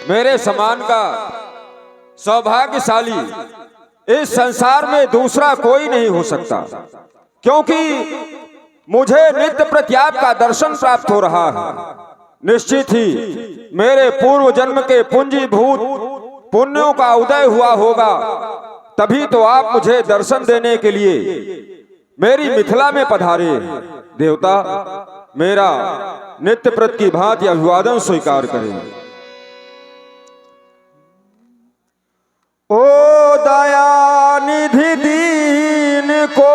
मेरे समान का सौभाग्यशाली इस संसार में दूसरा कोई नहीं हो सकता, क्योंकि मुझे नित्य प्रत्याप का दर्शन प्राप्त हो रहा है। निश्चित ही मेरे पूर्व जन्म के पूंजीभूत पुण्यों का उदय हुआ होगा, तभी तो आप मुझे दर्शन देने के लिए मेरी मिथिला में पधारे। देवता, मेरा नित्य प्रत की भांति अभिवादन स्वीकार करें। ओ दया निधि दीन को,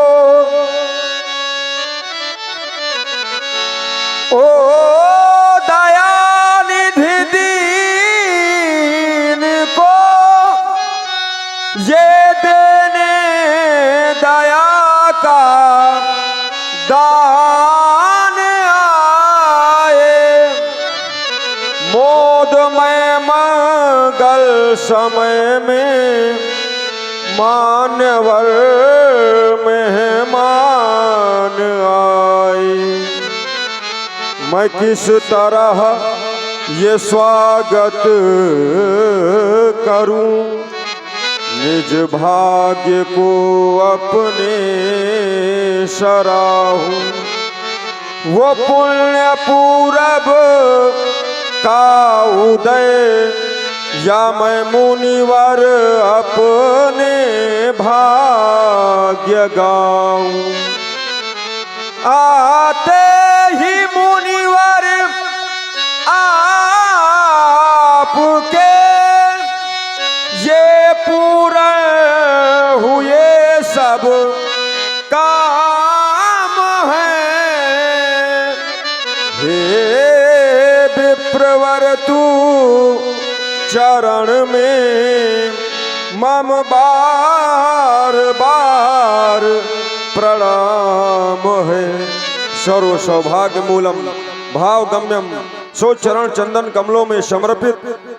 ओ दया निधि दीन को, ये देने दया का दान आए। मोदमय मंगल समय में मान्यवर मेहमान आए। मैं किस तरह ये स्वागत करूं, निज भाग्य को अपने सराहूं। वो पुण्य पूरब का उदय, या मैं मुनिवर अपने भाग्य गाऊं। आते ही मुनिवर आपके ये पूर्ण हुए सब काम हैं। हे विप्रवर तू चरण में मम बार बार प्रणाम है। सर्व सौभाग्य मूलम भाव गम्यम सो चरण चंदन कमलों में समर्पित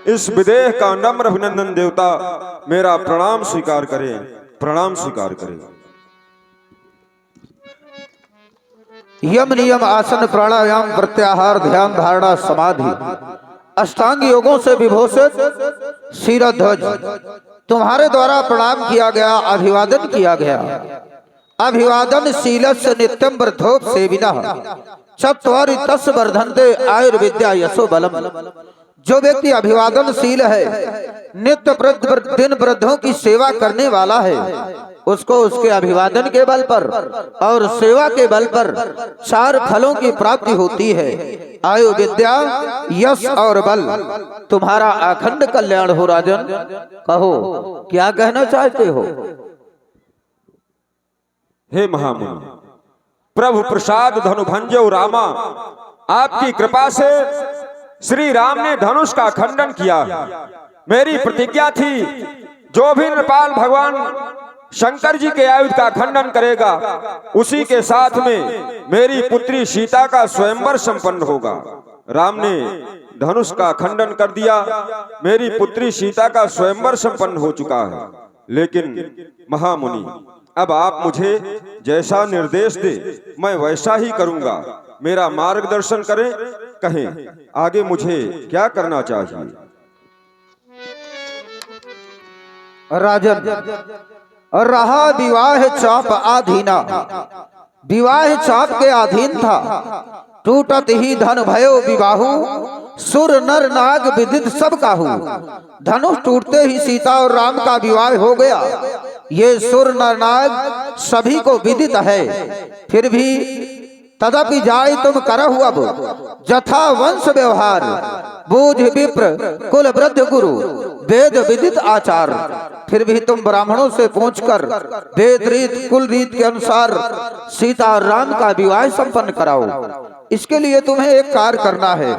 इस विदेह का नम्र अभिनंदन देवता मेरा प्रणाम स्वीकार करें, प्रणाम स्वीकार करें। यम नियम आसन प्राणायाम प्रत्याहार ध्यान धारणा समाधि अष्टांग योगों से विभूषित शिरध्वज तुम्हारे द्वारा प्रणाम किया गया, अभिवादन किया गया। अभिवादन शीलस्य नित्यम वृद्धोप सेविनः चत्वारि तस् वर्धन्ते आयुर्विद्या यशो बलम। जो व्यक्ति अभिवादनशील है, नित्य दिन वृद्धों की सेवा करने वाला है, उसको उसके अभिवादन के बल पर और सेवा के बल पर 4 फलों की प्राप्ति होती है। आयु, विद्या, यश और बल। तुम्हारा अखंड कल्याण हो। राजन, कहो क्या कहना चाहते हो? हे महामुनि, प्रभु प्रसाद धनुभंजो रामा, आपकी कृपा से श्री राम ने धनुष का खंडन किया। मेरी प्रतिज्ञा थी, जो भी नृपाल भगवान शंकर जी के आयुध का खंडन करेगा, उसी के साथ में मेरी पुत्री सीता का स्वयंवर संपन्न होगा। राम ने धनुष का खंडन कर दिया, मेरी पुत्री सीता का स्वयंवर संपन्न हो चुका है। लेकिन महामुनि, अब आप मुझे जैसा निर्देश दे मैं वैसा ही करूंगा। मेरा मार्गदर्शन करें, कहें आगे मुझे क्या करना चाहिए। राजन, रहा विवाह चाप आधीना, विवाह चाप के अधीन था। टूटत ही धन भयो विवाहु, सुर नर नाग विदित सब काहू। धनुष टूटते ही सीता और राम का विवाह हो गया। ये सुर नर नाग सभी को विदित है। फिर भी तदपि जाय तुम करहु अब जथा वंश व्यवहार। बूझ विप्र कुल वृद्ध गुरु, वेद विदित आचार। फिर भी तुम ब्राह्मणों से पूछकर वेद रीत कुल रीत के अनुसार सीता और राम का विवाह संपन्न कराओ। इसके लिए तुम्हें एक कार्य करना है।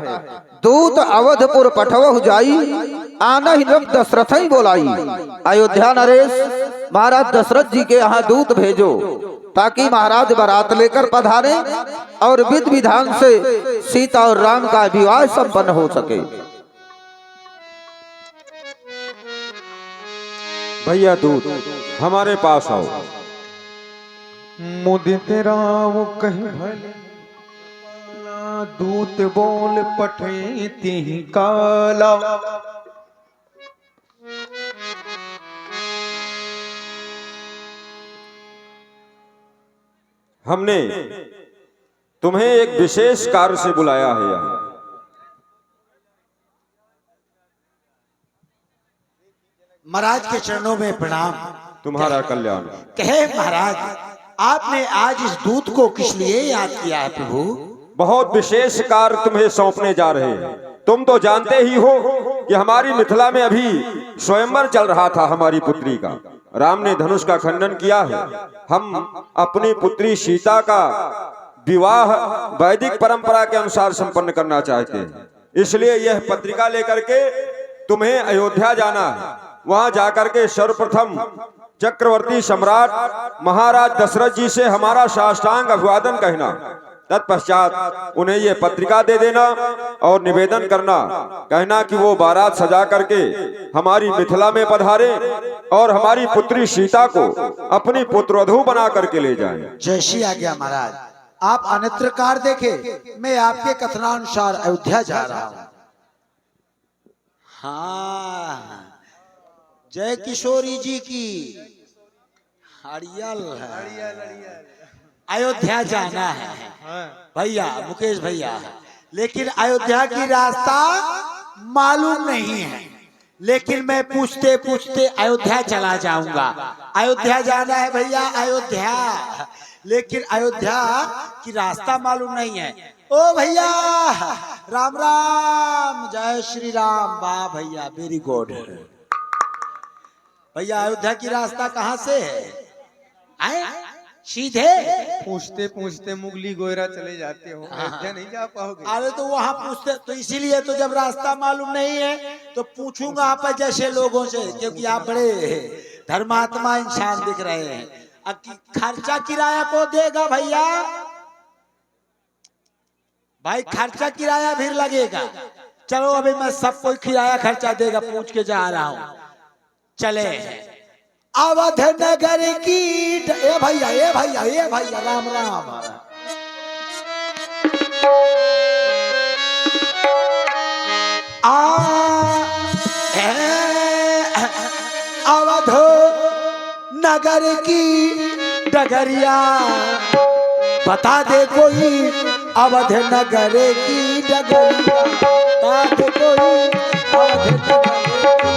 दूत अवधपुर पठवहु जाई, आनहि नृप दशरथ ही बोलाई। अयोध्या नरेश महाराज दशरथ जी के यहाँ दूत भेजो, ताकि महाराज बारात लेकर पधारे और विधि विधान से सीता और राम का विवाह संपन्न हो सके। भैया दूत हमारे पास आओ। मुदित राम कहीं भले दूत बोल पठे तिहि काला। हमने तुम्हें एक विशेष कार्य से बुलाया है यहाँ। महाराज के चरणों में प्रणाम। तुम्हारा कल्याण। कहे महाराज, आपने आज इस दूत को किस लिए याद किया है प्रभु? बहुत विशेष कार्य तुम्हें सौंपने जा रहे हैं। तुम तो जानते ही हो कि हमारी मिथिला में अभी स्वयंवर चल रहा था हमारी पुत्री का। राम ने धनुष का खंडन किया है। हम अपनी पुत्री सीता का विवाह वैदिक परंपरा के अनुसार संपन्न करना चाहते हैं। इसलिए यह पत्रिका लेकर के तुम्हें अयोध्या जाना है। वहां जाकर के सर्वप्रथम चक्रवर्ती सम्राट महाराज दशरथ जी से हमारा साष्टांग अभिवादन कहना। तत्पश्चात उन्हें यह पत्रिका दे देना और निवेदन करना, कहना कि वो बारात सजा करके हमारी मिथिला में पधारे और हमारी पुत्री सीता को अपनी पुत्रवधू बना करके ले जाएं। जैसी आज्ञा महाराज। आप अन्यत्र कार देखे, मैं आपके कथनानुसार अयोध्या जा रहा हूँ। हाँ, जय किशोरी जी की हरियल अयोध्या जाना है भैया, मुकेश भैया। लेकिन अयोध्या की रास्ता मालूम नहीं है, लेकिन मैं पूछते पूछते अयोध्या चला जाऊंगा। अयोध्या जाना है भैया, अयोध्या। लेकिन अयोध्या की रास्ता मालूम नहीं है। ओ भैया, राम राम, जय श्री राम। वाह भैया, वेरी गुड। भैया अयोध्या की रास्ता कहाँ से है? आए सीधे? पूछते पूछते मुगली गोयरा चले जाते हो, अयोध्या नहीं जा पाओगे। अरे तो वहाँ पूछते, तो इसीलिए तो जब रास्ता मालूम नहीं है तो पूछूंगा आप जैसे लोगों से, क्योंकि आप बड़े धर्मात्मा इंसान दिख रहे हैं। खर्चा किराया को देगा भैया? भाई खर्चा किराया भी लगेगा। चलो अभी मैं सब कोई किराया खर्चा देगा, पूछ के जा रहा हूँ। चले अवध नगर की ए भैया, ए भैया, ए भैया, राम राम। अवध नगर की डगरिया बता दे कोई, अवध नगर की डगरिया बता दे कोई, अवध नगर की डगरिया।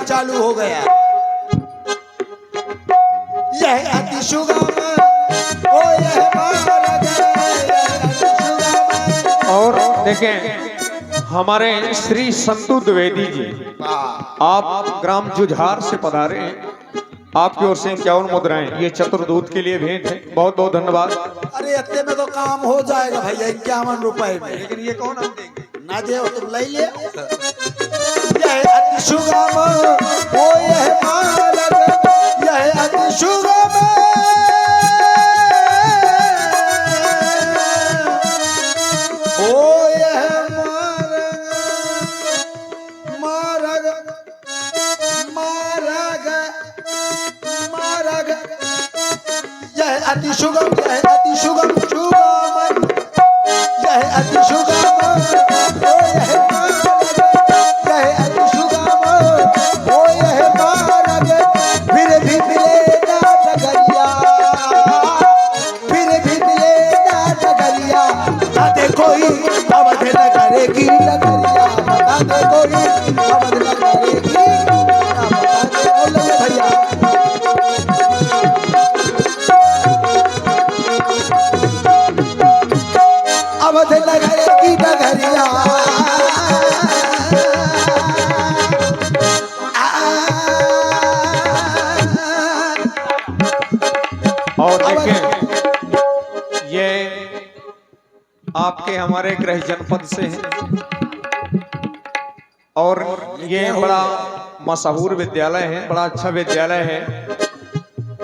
चालू हो गया। यह अति सुगम ओ यह और देखें हमारे श्री संतु द्विवेदी जी, आप ग्राम जुझार से पधारे हैं। आपकी ओर से 51 मुद्राएं ये चतुर्दूत के लिए भेंट है। बहुत बहुत धन्यवाद। अरे इतने में तो काम हो जाएगा भैया, 51 रुपए में। लेकिन ये कौन हम देंगे? ना दे तुम ले ले। यह अति सुगम ओ यह मार्ग, यह अति सुगम ओ यह मार्ग, मार्ग, मार्ग, यह अति सुगम, यह अति सुगम, सुगम, यह अति सुगम आपके हमारे गृह जनपद से हैं और ये बड़ा मशहूर विद्यालय है, बड़ा अच्छा विद्यालय है,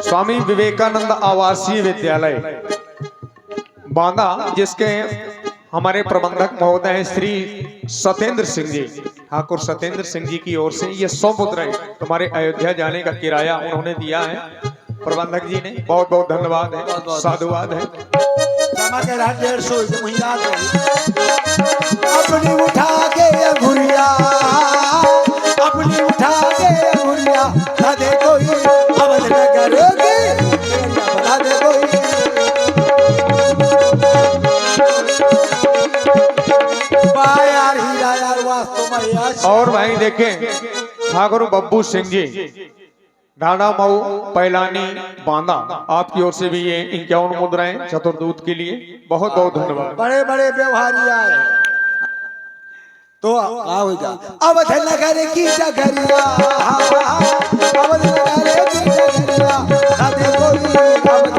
स्वामी विवेकानंद आवासीय विद्यालय बांदा, जिसके हमारे प्रबंधक महोदय हैं श्री सत्येंद्र सिंह जी, ठाकुर सत्येंद्र सिंह जी की ओर से ये 100 मुद्राएं तुम्हारे अयोध्या जाने का किराया उन्होंने दिया है, प्रबंधक जी ने। बहुत बहुत धन्यवाद है, साधुवाद है। जमा के रहा 150 महीना अपनी उठा के अंगुरिया, अपनी उठा के अंगुरिया, ना दे कोई अवध न करोगे, ना दे कोई। यार हीरा यार वास्तव में यार। और भाई देखें ठाकुर बब्बू सिंह जी ढाडा मऊ पैलानी बांदा, आपकी ओर से भी ये 51 मुद्राएं चतुर्दूत के लिए बहुत बहुत धन्यवाद। बड़े बड़े व्यवहारी आए तो आओगा। अवध नगर की डगरिया, अवध नगर की डगरिया, ना दे कोई अवध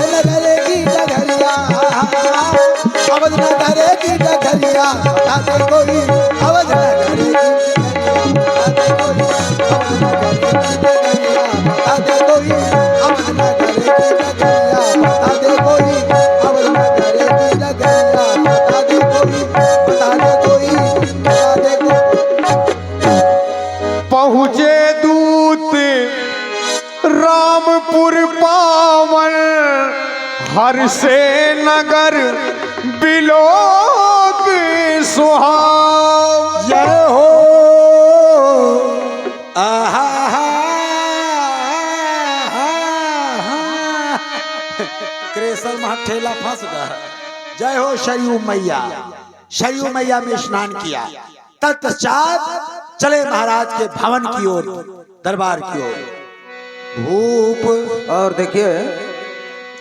नगर की डगरिया, अवध नगर की डगरिया, ना दे कोई अवध नगर की पहुँचे दूत रामपुर पावन, हर से नगर बिलोक सुहाव। जय हो आहा कृष्ण महठेला फंस गया। जय हो सरयू मैया। सरयू मैया में स्नान किया, तत्पश्चात चले महाराज के भवन की ओर, दरबार की ओर। भूप और देखिए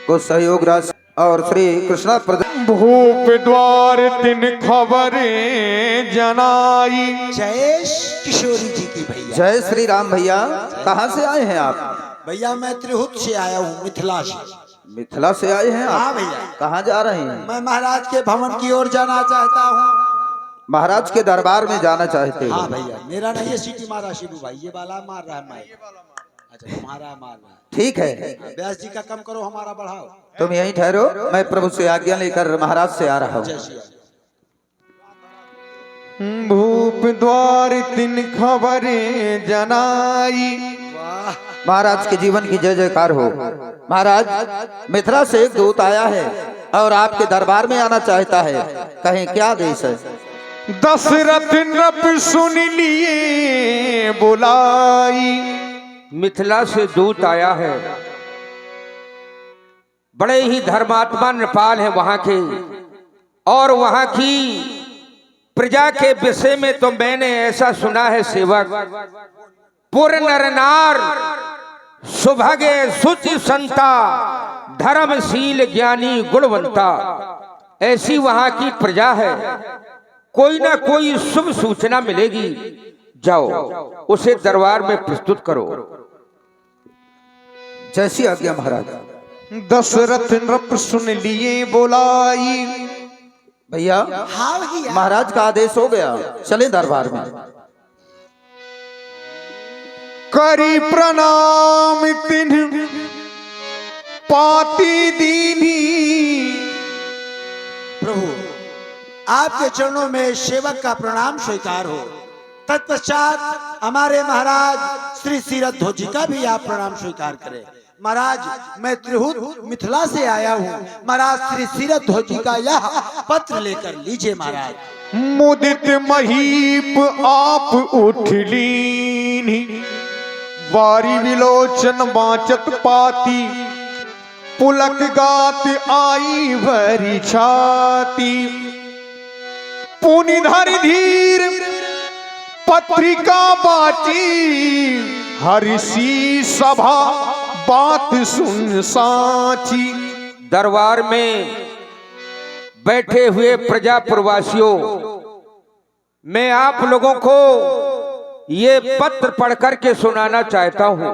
कुछ सहयोग राशि और श्री कृष्णा भूप द्वार दिन खबरें जनाई। जय किशोरी जी की भैया। जय श्री राम भैया, कहाँ से आए हैं आप? भैया मैं त्रिहुत से आया हूँ, मिथिला से। मिथिला से आए हैं हाँ आप? भैया। कहाँ जा रहे हैं? मैं महाराज के भवन की ओर जाना चाहता हूँ। महाराज के दरबार में जाना चाहते हाँ हैं? भैया, मेरा नहीं है सीटी मारा शिबू भाई, ये वाला मार रहा है। मैं अच्छा तुम्हारा मार रहा है। ठीक है, व्यास जी का कम करो, हमारा बढ़ाओ। तुम यहीं ठहरो, मैं प्रभु से आज्ञा लेकर महाराज से आ रहा हूँ। जय श्री राम। भूप द्वार दिन खबरें जनाई। वाह महाराज के जीवन की जय जयकार हो। महाराज मिथिला से एक दूत आया है और आपके दरबार में आना चाहता है, कहें क्या देश है? दशरथ नृप सुन लिए बुलाई। मिथिला से दूत आया है, बड़े ही धर्मात्मा नृपाल है वहां के, और वहां की प्रजा के विषय में तो मैंने ऐसा सुना है सेवक, पुर नर नार सुभगे सुचि संता, धर्मशील ज्ञानी गुणवंता, ऐसी वहां की प्रजा है। कोई ना कोई शुभ सूचना मिलेगी, जाओ उसे दरबार में प्रस्तुत करो। जैसी आज्ञा महाराज। दशरथ नृप सुन लिए बुलाई। भैया हाँ भैया। महाराज का आदेश हो गया, चले दरबार में। करी प्रणाम तिन्ह पाती दीनी। प्रभु आपके चरणों में सेवक का प्रणाम स्वीकार हो। तत्पश्चात हमारे महाराज श्री सीरथ ध्वज जी का भी आप प्रणाम स्वीकार करें। महाराज मैं त्रिहुत मिथिला से आया हूँ, महाराज श्री सीरथ ध्वज जी का यह पत्र लेकर लीजिए महाराज। मुदित महीप आप उठ लीनी, वारी विलोचन बाचत पाती, पुलक गात आई भरी छाती, पुनिधर धीर पत्रिका बाटी, हरिषी सभा बात सुन साची। दरबार में बैठे हुए प्रजा प्रवासियों, मैं आप लोगों को ये पत्र पढ़ कर के सुनाना चाहता हूं।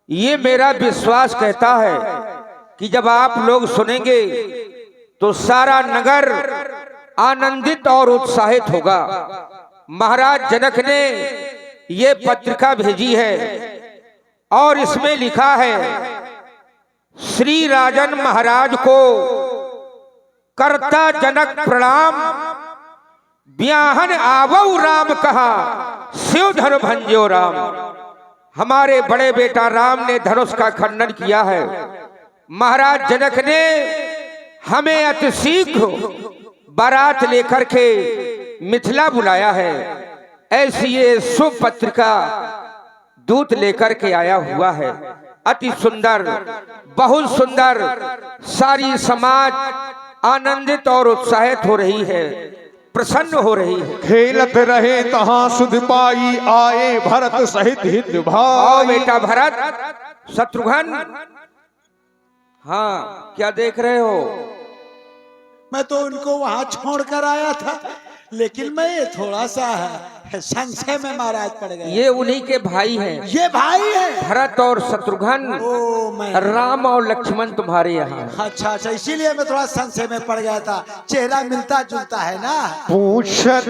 ये मेरा विश्वास कहता है कि जब आप लोग सुनेंगे तो सारा नगर आनंदित और उत्साहित होगा। महाराज जनक ने ये पत्रिका भेजी है और इसमें लिखा है, श्री राजन महाराज को करता जनक प्रणाम, ब्याहन आवऊ राम कहा, शिव धनु भंजो राम। हमारे बड़े बेटा राम ने धनुष का खंडन किया है। महाराज जनक ने हमें अति शीघ्र बारात लेकर के मिथिला बुलाया है। ऐसी ये शुभ पत्रिका दूत लेकर के आया हुआ है। अति सुंदर, बहुत सुंदर, सारी समाज आनंदित और उत्साहित हो रही है, प्रसन्न हो रही है। खेलत रहे तहाँ सुध पाई, आए भरत सहित हित भाई। आओ बेटा भरत, शत्रुघ्न। हाँ, क्या देख रहे हो? मैं तो उनको वहां छोड़ कर आया था, लेकिन मैं थोड़ा सा संशय में महाराज पड़ गया। ये उन्हीं के भाई हैं। ये भाई है भरत और शत्रुघ्न, ओ मैं राम और लक्ष्मण तुम्हारे यहाँ। अच्छा अच्छा, इसीलिए मैं थोड़ा संशय में पड़ गया था। चेहरा मिलता जुलता है ना। पूछत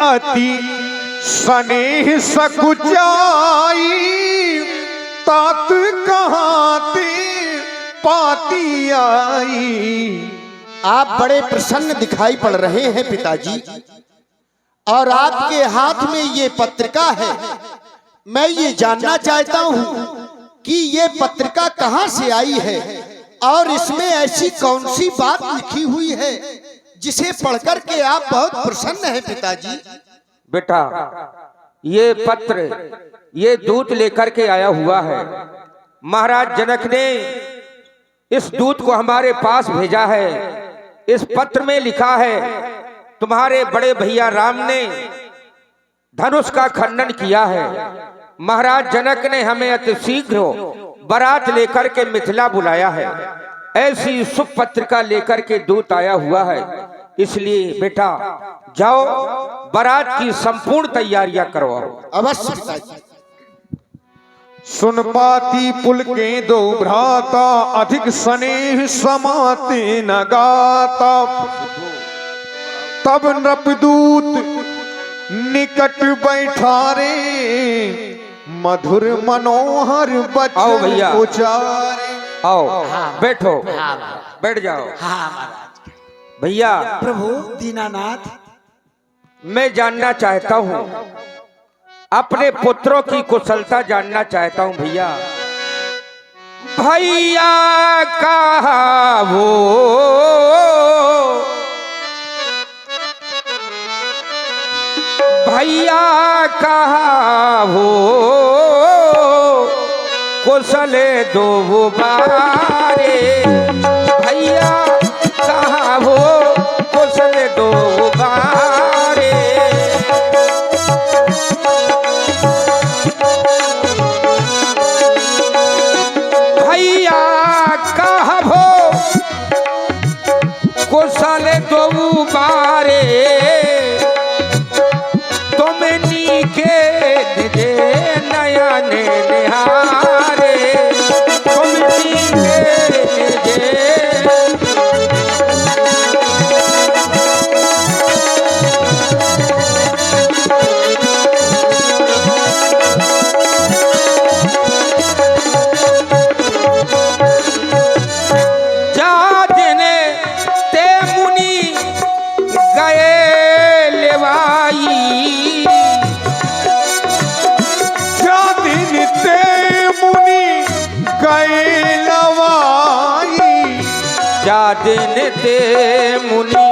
अति स्नेह सकुचाई, तात कहाते पाती आई। आप बड़े प्रसन्न दिखाई पड़ रहे हैं पिताजी, और आपके हाथ में ये पत्रिका है। मैं ये जानना चाहता हूँ कि ये पत्रिका कहाँ से आई है और इसमें ऐसी कौन सी बात लिखी हुई है जिसे पढ़कर के आप बहुत प्रसन्न हैं पिताजी। बेटा, ये पत्र ये दूत लेकर के आया हुआ है। महाराज जनक ने इस दूत को हमारे पास भेजा है। इस पत्र में लिखा है, तुम्हारे बड़े भैया राम ने धनुष का खंडन किया है। महाराज जनक ने हमें अति शीघ्र बारात लेकर के मिथिला बुलाया है। ऐसी शुभ पत्रिका लेकर के दूत आया हुआ है। इसलिए बेटा जाओ, बारात की संपूर्ण तैयारियां करवाओ। अवश्य पिताजी। सुन पाती पुल के दो भ्राता, अधिक स्नेह समाते न गाता। तब नृपदूत निकट बैठा रे, मधुर मनोहर आओ भैया। बचन उचारे। आओ, हाँ, बैठो, हाँ महाराज। बैठ जाओ। हाँ महाराज। भैया, प्रभु दीनानाथ, मैं जानना चाहता हूँ, अपने पुत्रों की कुशलता जानना चाहता हूँ। भैया, भैया कहा वो भैया कहा वो कुशले दो बारे। भैया कहा वो कुशले दो बारे। भैया कहा वो कुशल दो बारे। तुम नीके दे नयन निहारे। तुम नीके दे दिन ते मुनि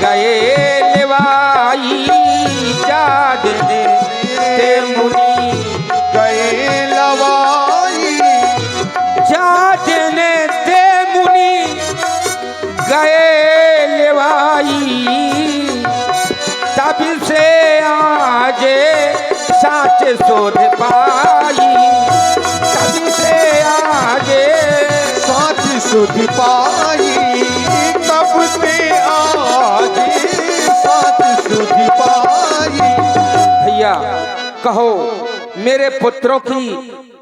गए लेवाई। जा दिन ते मुनि गए लवाई। जा दिन ते मुनि गए लेवाई। तब से आजे साच शोध पाई। तब से आगे साच सुध पाई। तब से आज साच सुध पाई। भैया, कहो मेरे पुत्रों की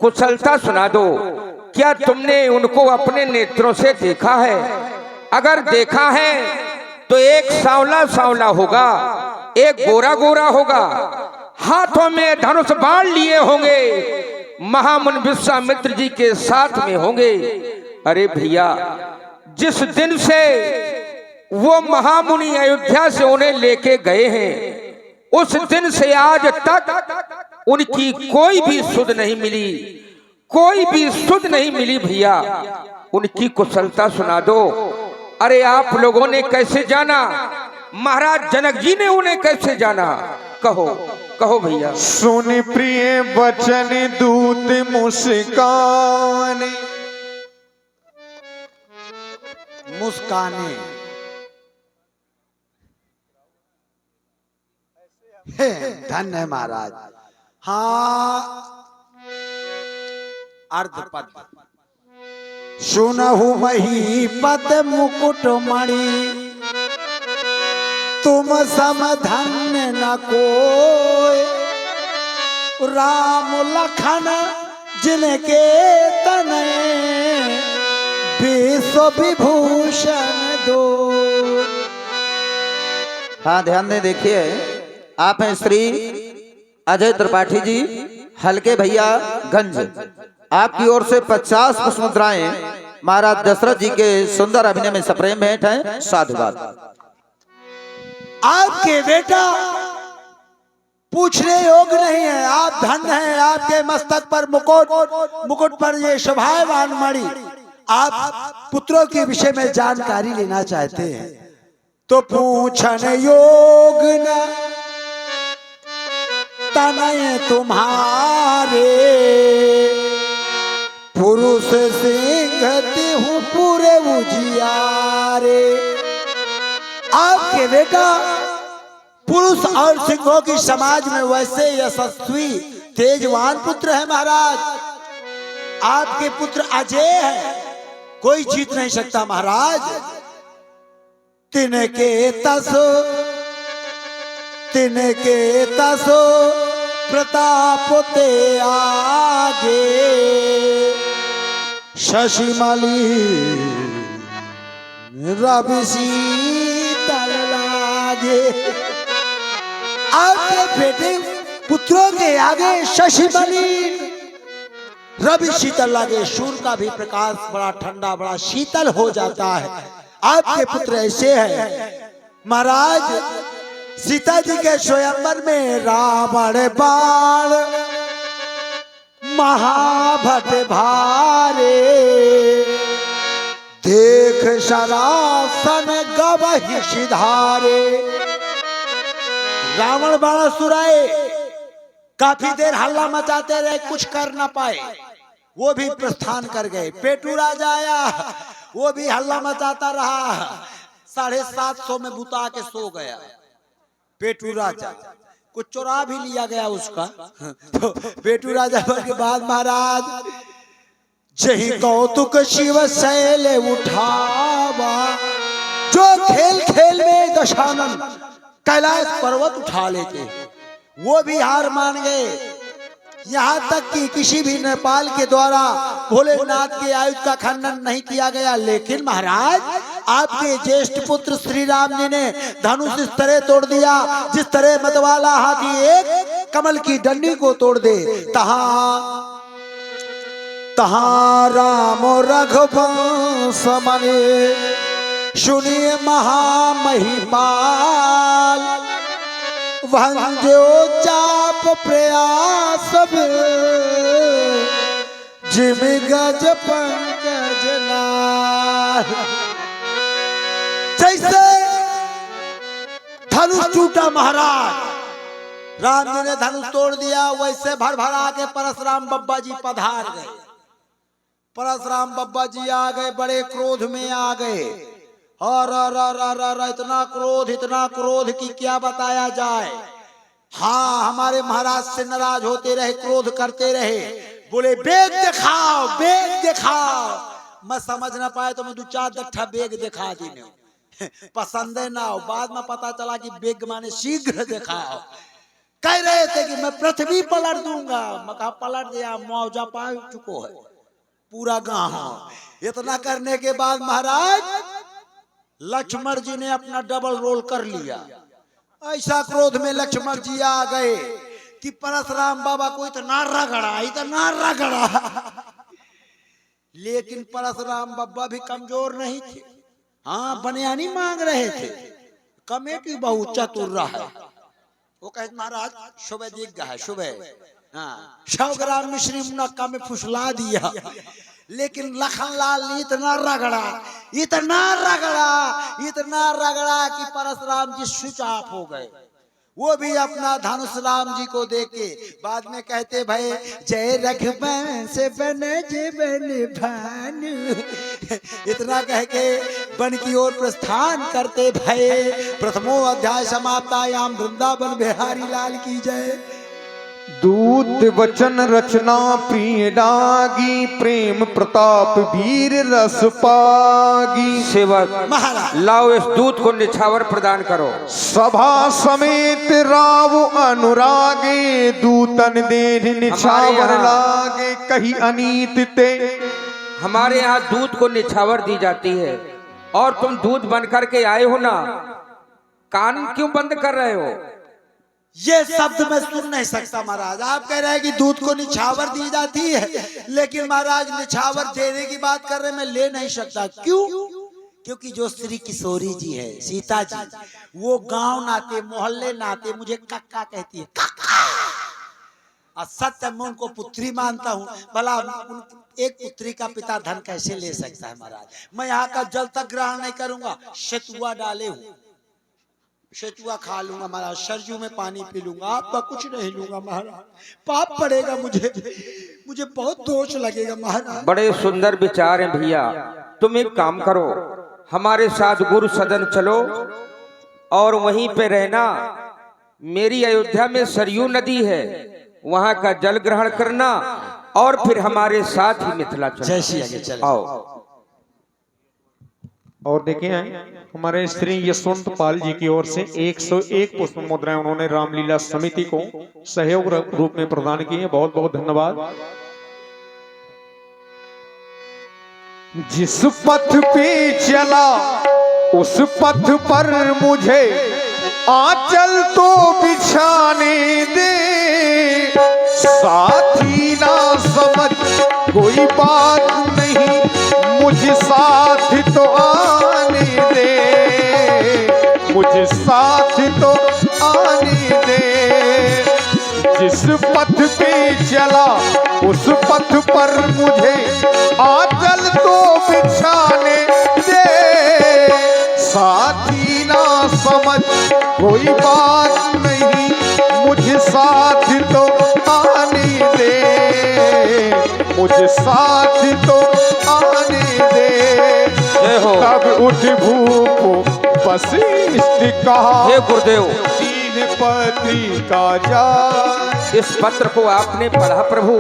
कुशलता सुना दो। क्या तुमने उनको अपने नेत्रों से देखा है? अगर देखा है तो एक सांवला सांवला होगा, एक गोरा गोरा होगा, हाथों में धनुष बाण लिए होंगे, महामुनि विश्वामित्र जी के साथ में होंगे। अरे भैया, जिस दिन से वो महामुनि अयोध्या से उन्हें लेके गए हैं, उस दिन से आज तक उनकी कोई भी सुध नहीं मिली, कोई भी सुध नहीं मिली। भैया, उनकी कुशलता सुना दो। अरे आप लोगों ने कैसे जाना? महाराज जनक जी ने उन्हें कैसे जाना? कहो कहो भैया। सुन प्रिय वचन दूत मुस्कान, मुस्काने धन्य है महाराज। हाँ, अर्ध पद सुनहु मही पद मुकुट मणि, तुम सम धन्य न कोय, राम लखन जिनके तनय, विश्व विभूषण दो। हाँ, ध्यान दें, देखिए आप हैं श्री अजय त्रिपाठी जी, हल्के भैया गंज। आपकी ओर से 50 पुष्प मुद्राएं महाराज दशरथ जी के सुंदर अभिनय में सप्रेम भेंट है। साधुवाद। आपके बेटा पूछने योग्य नहीं है, आप धन्य हैं। आपके मस्तक पर मुकुट पर ये शोभायमान मणि। आप पुत्रों के विषय में जानकारी लेना चाहते हैं तो पूछन योग न तनय तुम्हारे, पुरुष सिंह तिहु पूरे उजियारे। आपके बेटा पुरुष और सिंहों की समाज में वैसे यशस्वी तेजवान पुत्र है महाराज। आपके पुत्र अजय है, कोई जीत नहीं सकता महाराज। तिनके तसो प्रताप ते आगे, शशिमली रवि शीतल लागे। आपके बेटे पुत्रों के आगे शशिमली रवि शीतल लागे। सूर्य का भी प्रकाश बड़ा ठंडा, बड़ा शीतल हो जाता है। आपके पुत्र ऐसे हैं महाराज। सीता जी के स्वयंवर में रावण बाण महाभट भारे, देख शरासन गवहि सिधारे। रावण बाणासुर आए, काफी देर हल्ला मचाते रहे, कुछ कर ना पाए, वो भी प्रस्थान कर गए। पेटू राजा आया, वो भी हल्ला मचाता रहा, 750 में बुता के सो गया। पेटू राजा कुछ चुरा भी लिया गया उसका। तो पेटू राजा के बाद महाराज जही कौतुक शिव शैल उठावा, जो खेल खेल में दशानन कैलाश पर्वत उठा लेते, वो भी हार मान गए। यहाँ तक कि किसी भी नेपाल के द्वारा भोलेनाथ के आयुध का खंडन नहीं किया गया। लेकिन महाराज आपके ज्येष्ठ पुत्र श्री राम जी ने धनुष इस तरह तोड़ दिया जिस तरह मतवाला हाथी एक कमल की डंडी को तोड़ दे। तहाँ राम रघुवंश मने, सुनिए महामहिपाल, भंजो चाप प्रयास जिम गज पंकज नार। जैसे धनुष टूटा महाराज, राम जी ने धनुष तोड़ दिया, वैसे भर भरा के परशुराम बब्बा जी पधार गए। परशुराम बब्बा जी आ गए, बड़े क्रोध में आ गए। और इतना क्रोध कि क्या बताया जाए। हाँ, हमारे महाराज से नाराज होते रहे, क्रोध करते रहे, बोले बेग दिखाओ, बेग दिखाओ। मैं समझ ना पाए तो मैं 2-4 दट्ठा बेग दिखा दी। पसंद है ना हो, बाद में पता चला कि बेग माने शीघ्र दिखाओ। कह रहे थे कि मैं पृथ्वी पलट दूंगा, मका पलट दिया, मुआवजा पा चुको है पूरा गांव। इतना करने के बाद महाराज लक्ष्मण जी ने अपना डबल रोल कर लिया। ऐसा क्रोध में लक्ष्मण जी आ गए कि परशुराम बाबा को इतना रगड़ा लेकिन परशुराम बाबा भी कमजोर नहीं थे। हाँ, बनियानी मांग रहे थे। कमेटी बहुत चतुर रहा है। वो कहते महाराज सुबह दिख गया है, सुबह 100 ग्राम मिश्री मुनक्का में फुसला दिया, लेकिन लखनलाल ने इतना रगड़ा कि परशुराम जी स्विच ऑफ हो गए। वो भी अपना धनुष राम जी को देके बाद में कहते भाई जय रघुवंश बने जीवन भानु। इतना कह के वन की ओर प्रस्थान करते भये। प्रथमो अध्याय समाप्तायाम। वृंदावन बिहारी लाल की जय। दूत वचन रचना प्रिय डागी, प्रेम प्रताप वीर रस पागी। सेवक महाराज लाओ इस दूत को निछावर प्रदान करो। सभा समेत राव अनुरागे, दूतन देह निछावर लागे, कही अनीत ते। हमारे यहाँ दूध को निछावर दी जाती है और तुम दूध बन करके आए हो ना, कान क्यों बंद कर रहे हो? ये शब्द मैं सुन नहीं सकता महाराज। आप कह रहे हैं कि दूध को निछावर दी जाती है, लेकिन महाराज निछावर देने की बात कर रहे हैं, मैं ले नहीं सकता। क्यों? क्योंकि जो श्री किशोरी जी है, सीता जी, वो गांव नाते मोहल्ले नाते मुझे कक्का कहती है, कक्का। और सत्य मैं उनको पुत्री मानता हूँ। भला एक पुत्री का पिता धन कैसे ले सकता है महाराज? मैं यहाँ का जल तक ग्रहण नहीं करूंगा। शतुआ डाले हूँ, शतुआ खा लूंगा महाराज, सरजू में पानी पी लूंगा, आपका कुछ नहीं लूंगा महाराज। पाप पड़ेगा मुझे बहुत दोष लगेगा महाराज। बड़े सुंदर विचार हैं भैया। तुम एक काम करो, हमारे साथ गुरु सदन चलो और वहीं पे रहना। मेरी अयोध्या में सरयू नदी है, वहां का जल ग्रहण करना और फिर हमारे साथ ही मिथिला चलो। आओ। और देखें हमारे श्री यशवंत पाल जी की ओर से 101 पुष्प मुद्राएं उन्होंने रामलीला समिति को सहयोग रूप में प्रदान की है। बहुत बहुत धन्यवाद। जिस पथ पे चला उस पथ पर मुझे आंचल तो बिछाने दे, साथी ना समझ कोई बात नहीं, मुझे साथ तो आने दे, मुझे साथ तो आने दे। जिस पथ पे चला उस पथ पर मुझे आंचल तो बिछाने दे, साथी ना समझ कोई बात नहीं, मुझे साथ तो आने दे, मुझे साथ तो आने दे। तब उठ भूप वशिष्ठ कहा, हे गुरुदेव, तीन पत्री का जा। इस पत्र को आपने पढ़ा प्रभु,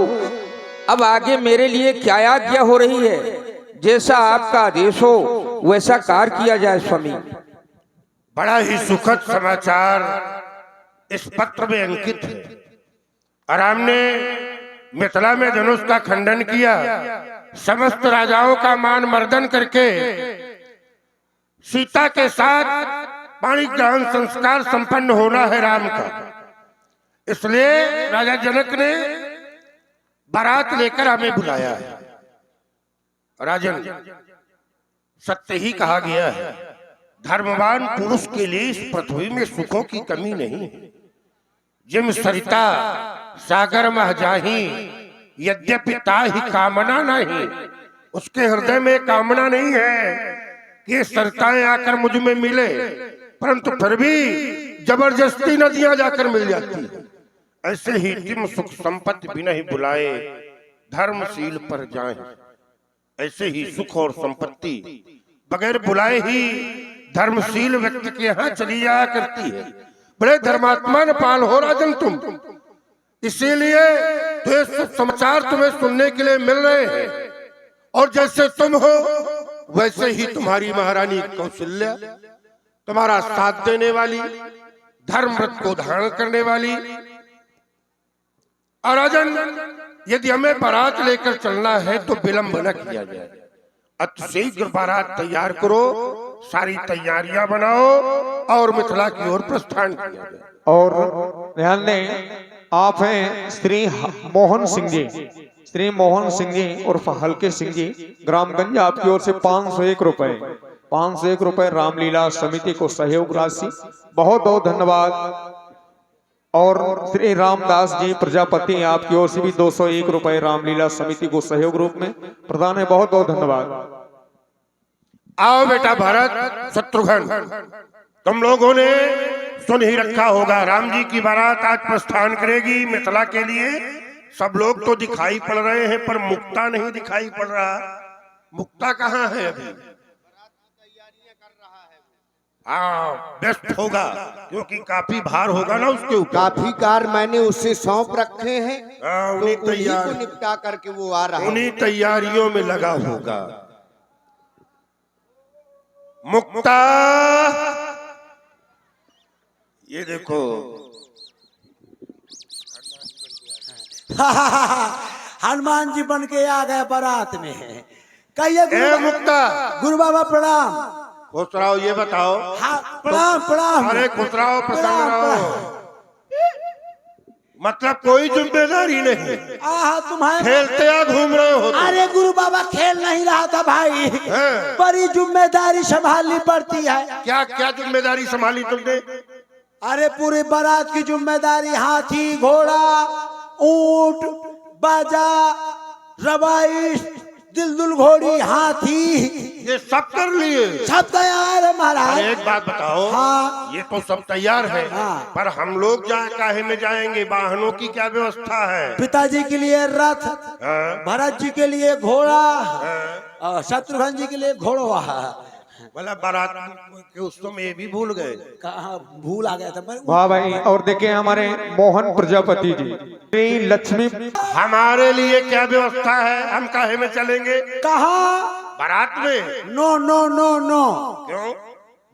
अब आगे मेरे लिए क्या आज्ञा हो रही है? जैसा आपका आदेश हो वैसा कार्य किया जाए स्वामी। बड़ा ही सुखद समाचार इस पत्र में अंकित है। राम ने मिथिला में धनुष का खंडन किया, समस्त राजाओं का मान मर्दन करके सीता के साथ पाणी ग्रहण संस्कार संपन्न होना है राम का। इसलिए राजा जनक ने बारात लेकर हमें बुलाया है। राजन, सत्य ही कहा गया है, धर्मवान पुरुष के लिए इस पृथ्वी में सुखों की कमी नहीं है। जिम सरिता सागर मह जाही, यद्यपि ताहि कामना नहीं। उसके हृदय में कामना नहीं है कि ये सरिताएं आकर मुझ में मिले, परंतु फिर भी जबरदस्ती नदियां जाकर मिल जाती है। ऐसे ही जिम सुख संपत्ति बिना ही बुलाए धर्मशील पर जाए, ऐसे ही सुख और संपत्ति बगैर बुलाए ही धर्मशील व्यक्ति के यहाँ चली जाया करती है। बड़े धर्मात्मा न पाल हो राजन तुम, इसीलिए तो ये समाचार तुम्हें सुनने के लिए मिल रहे हैं। और जैसे तुम हो वैसे ही तुम्हारी महारानी कौशल्या, तुम्हारा साथ देने वाली, धर्म व्रत को धारण करने वाली, और राजन, यदि हमें बारात लेकर चलना है तो विलंब न किया जाए। अतिशीघ्र बारात तैयार करो, सारी तैयारियां बनाओ और मिथिला की ओर प्रस्थान किया जाए। और ध्यान दें, आप हैं श्री मोहन सिंह जी, श्री मोहन सिंह जी उर्फ हल्के सिंह जी, ग्रामगंज, आपकी ओर से 501 रुपए, 501 रुपए रामलीला समिति को सहयोग राशि, बहुत बहुत धन्यवाद। और श्री रामदास जी प्रजापति, आपकी ओर से भी 201 रुपए रामलीला समिति को सहयोग रूप में प्रदान है, बहुत बहुत धन्यवाद। आओ बेटा भरत शत्रुघ्न, तुम लोगों ने सुन ही रखा होगा, राम जी की बारात आज प्रस्थान करेगी मिथिला के लिए। सब लोग तो दिखाई पड़ रहे हैं पर मुक्ता नहीं दिखाई पड़ रहा। मुक्ता कहाँ है अभी? हाँ, व्यस्त होगा क्योंकि काफी भार होगा ना उसके ऊपर। काफी कार मैंने उससे सौंप रखे हैं, हाँ, तो उन्हीं को निपटा करके वो आ रहा है। उन्हीं तैयारियों में लगा होगा। मुक्ता, ये देखो हनुमान जी बन के आ गए बारात में। कहिए ए मुक्ता, गुरु बाबा प्रणाम। खुश रहो, ये बताओ। हाँ, प्रणाम प्रणाम। अरे खुश रहो, प्रसन्न प्रणाम, रहो। मतलब कोई जिम्मेदारी नहीं, तुम्हारे खेलते या घूम रहे हो तुम? अरे गुरु बाबा खेल नहीं रहा था भाई, हैं? बड़ी जिम्मेदारी संभालनी पड़ती है। क्या क्या जिम्मेदारी संभाली तुमने? अरे पूरी बारात की जिम्मेदारी, हाथी घोड़ा ऊंट बाजा रवाइश दिलदुल घोड़ी हाथी ये सब कर लिए? सब तैयार है महाराज। अरे एक बात बताओ। हाँ। ये तो सब तैयार है, हाँ। पर हम लोग काहे में जाएंगे? वाहनों की क्या व्यवस्था है? पिताजी के लिए रथ, हाँ? भरत जी के लिए घोड़ा, हाँ? और शत्रुघ्न जी के लिए घोड़वा। बोला बारात के उस समय ये भी भूल गए। कहाँ भूल आ गया था मैं। वाह भाई। और देखिए हमारे मोहन प्रजापति जी, श्री लक्ष्मी, हमारे लिए क्या व्यवस्था है? हम काहे में चलेंगे? कहा बारात में? नो नो नो नो, क्यों?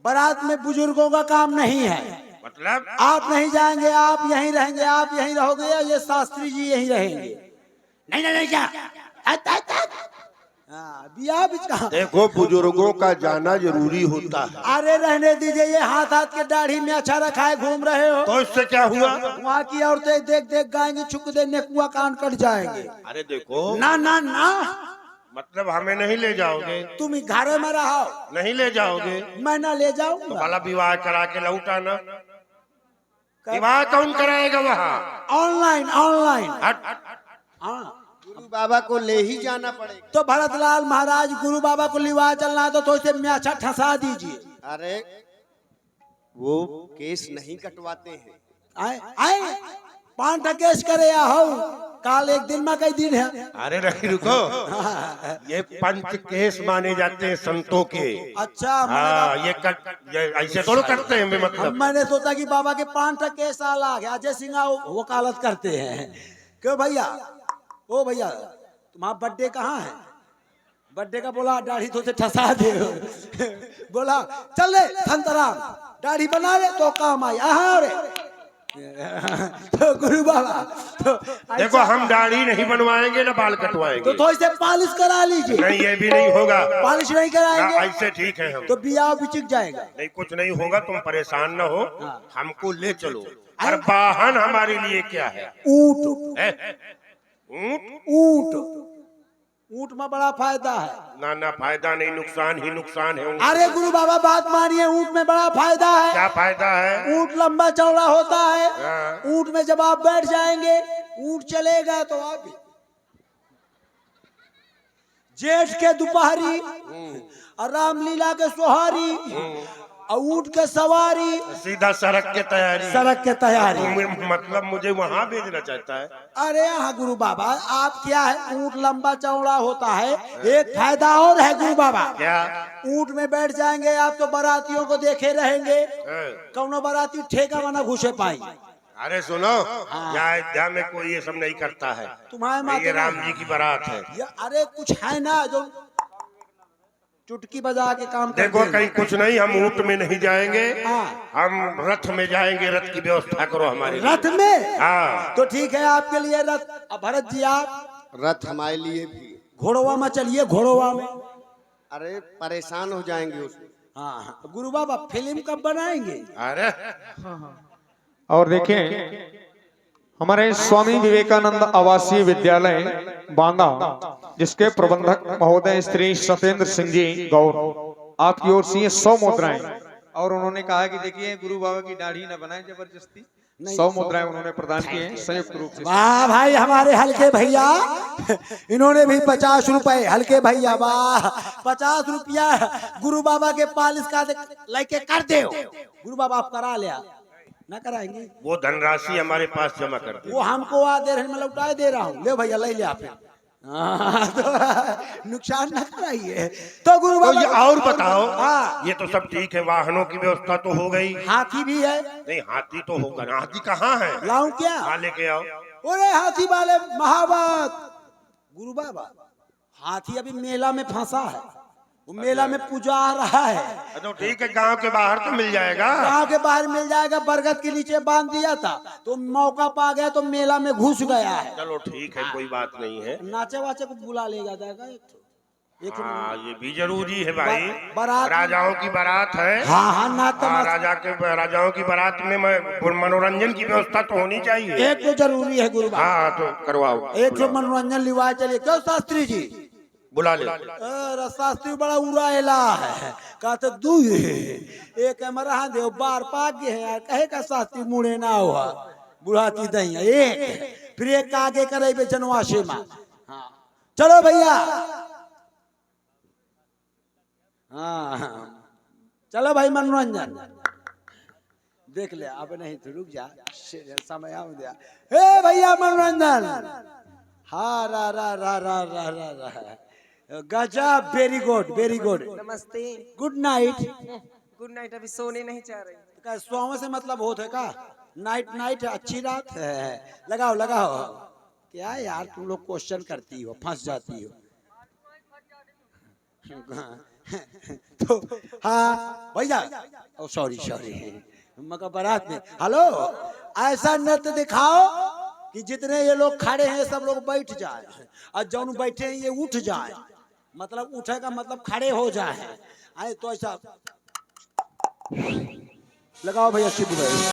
बारात में बुजुर्गों का काम नहीं है। मतलब आप नहीं जाएंगे, आप यहीं रहेंगे, आप यहीं रहोगे, या ये शास्त्री जी यहीं रहेंगे? नहीं नहीं नहीं, क्या बिया बिचका। देखो, बुजुर्गों का जाना जरूरी होता है। अरे रहने दीजिए, ये हाथ हाथ के दाढ़ी में अच्छा रखा है, घूम रहे हो। तो इससे क्या हुआ? वहाँ की औरतें देख देख गाएंगी, छुक दे नेकुआ कान कट जाएंगे। अरे देखो, ना ना ना, मतलब हमें नहीं ले जाओगे? तुम ही घरे में रहो। नहीं ले जाओगे मैं ना ले तो जाऊंगा। भला विवाह करा के लौटाना। विवाह कौन कराएगा वहाँ? Online online. हाँ, गुरु बाबा को ले ही जाना पड़ेगा। तो भरतलाल महाराज, गुरु बाबा को लिवा चलना है तो इसे म्याछा ठसा दीजिए। अरे वो केस नहीं कटवाते हैं। आए आए 5 केस करे या हो, काल एक दिन में कई दिन है। अरे रही रुको, ये पंच केस माने जाते हैं संतों के। अच्छा, हाँ, ये ऐसे थोड़ा करते हैं। मतलब मैंने सोचा कि बाबा के 5 केस साल आ गया। अजय सिंह वकालत करते हैं। क्यों भैया? ओ भैया, तुम्हारा बर्थडे कहाँ है? बर्थडे का बोला दाढ़ी तो से ठसा दे। बोला चल रे संतराम, दाढ़ी बना ले तो काम आई। रे तो गुरु बाबा तो देखो, हम दाढ़ी नहीं बनवाएंगे ना बाल कटवाएंगे। तो थोड़ी से पॉलिश करा लीजिए। नहीं, ये भी नहीं होगा। पॉलिश नहीं ना, कराएंगे ऐसे ठीक है हम। तो बिया बिचिक जाएगा। नहीं, कुछ नहीं होगा, तुम परेशान न हो। हाँ। हमको ले चलो। और वाहन हमारे लिए क्या है? ऊंट। है? ऊंट? ऊंट, ऊंट में बड़ा फायदा है। ना ना, फायदा नहीं, नुकसान ही नुकसान है ऊंट। अरे गुरु बाबा बात मानिए, ऊंट में बड़ा फायदा है। क्या फायदा है? ऊंट लंबा चौड़ा होता है। हाँ। ऊंट में जब आप बैठ जाएंगे, ऊंट चलेगा तो आप जेठ के दोपहरी और रामलीला के सोहारी और ऊंट के सवारी, सीधा सड़क के तैयारी। सड़क के तैयारी। मतलब मुझे वहाँ भेजना चाहता है? अरे हाँ गुरु बाबा, आप क्या है, ऊंट लंबा चौड़ा होता है। एक फायदा और है गुरु बाबा। क्या? ऊंट में बैठ जाएंगे आप तो बारातियों को देखे रहेंगे। हाँ। कौनो बाराती ठेका बना घुसे पाई। अरे सुनो, अयोध्या में कोई ये सब नहीं करता है। तुम्हारे माथे ये राम जी की बारात है। अरे कुछ है ना जो चुटकी बजा के काम कर देखो देंगे। कहीं कुछ नहीं, हम ऊंट में नहीं जाएंगे, हाँ। हम रथ में जाएंगे। रथ की व्यवस्था करो हमारे लिए। रथ में? हाँ। तो ठीक है, आपके लिए रथ। अब भरत जी आप रथ हमारे लिए भी। घोड़वा में चलिए, घोड़वा में। अरे परेशान हो जाएंगे उसमें। हाँ, गुरु बाबा फिल्म कब बनाएंगे? अरे और देखें हमारे स्वामी विवेकानंद आवासीय विद्यालय बांदा, जिसके प्रबंधक महोदय श्री सत्येंद्र सिंह जी गौर, आपकी ओर से 100 मुद्राएं, और उन्होंने कहा कि देखिए गुरु बाबा की दाढ़ी न बनाए जबरदस्ती, 100 मुद्राएं उन्होंने प्रदान की हैं संयुक्त रूप से। वाह भाई हमारे हल्के भैया, इन्होंने भी 50 रुपए। हल्के भैया वाह, 50 रुपया गुरु बाबा के पालिस का लेके कर दे। गुरु बाबा आप करा लिया ना कराएंगे? वो धनराशि हमारे पास जमा कर दे। वो हमको आधे में लौटा दे रहा हूँ। ले भैया ले लिया फिर। तो नुकसान ना कराइए। तो गुरु तो बाबा ये और बताओ, हाँ। ये तो सब ठीक है, वाहनों की व्यवस्था तो हो गई। हाथी भी है। नहीं, हाथी तो होगा ना। हाथी कहाँ है? लाऊं क्या? हाँ, लेके आओ। अरे हाथी वाले महावत गुरु बाबा, हाथी अभी मेला में फंसा है, वो मेला में पूजा आ रहा है। तो ठीक है, गांव के बाहर तो मिल जाएगा। गांव के बाहर मिल जाएगा, बरगद के नीचे बांध दिया था, तो मौका पा गया तो मेला में घुस गया है। चलो ठीक है, कोई बात नहीं है। नाचे वाचे को बुला लेगा जाएगा एक हाँ, ये भी जरूरी है भाई। बारात- राजाओं की बारात है। हाँ हाँ नाता हाँ, राजाओं की बारात में मनोरंजन की व्यवस्था तो होनी चाहिए। एक तो जरूरी है गुरु बाबा। हाँ, तो करवाओ। एक तो मनोरंजन लिवा चलिए। क्यों शास्त्री जी? बुला ले। शास्त्री बड़ा उड़ाएला है, कहते दू एक मरा दे बार पागे है यार, कहे का शास्त्री मुड़े ना हुआ बुढ़ाती दही एक, फिर एक आगे करे बे जनवासे में। हाँ चलो भैया, हाँ चलो भाई मनोरंजन देख ले। अब नहीं तो रुक जा, समय आ गया। हे भैया मनोरंजन। हाँ रा रा रा रा रा रा रा गजब, वेरी गुड वेरी गुड। नमस्ते। Good night. Good night. अभी सोने नहीं चाह रही। सोने से मतलब होता है का? नाइट नाइट अच्छी रात है। लगाओ लगाओ। क्या यार तुम लोग क्वेश्चन करती हो, फंस जाती हो। तो हाँ भैया, ओ सॉरी सॉरी, मगर बारात में हेलो, ऐसा नृत्य दिखाओ कि जितने ये लोग खड़े हैं सब लोग बैठ जाए, और जौन बैठे हैं ये उठ जाए। मतलब उठे का मतलब खड़े हो जाए। आए तो ऐसा लगाओ भैया, शिव भाई।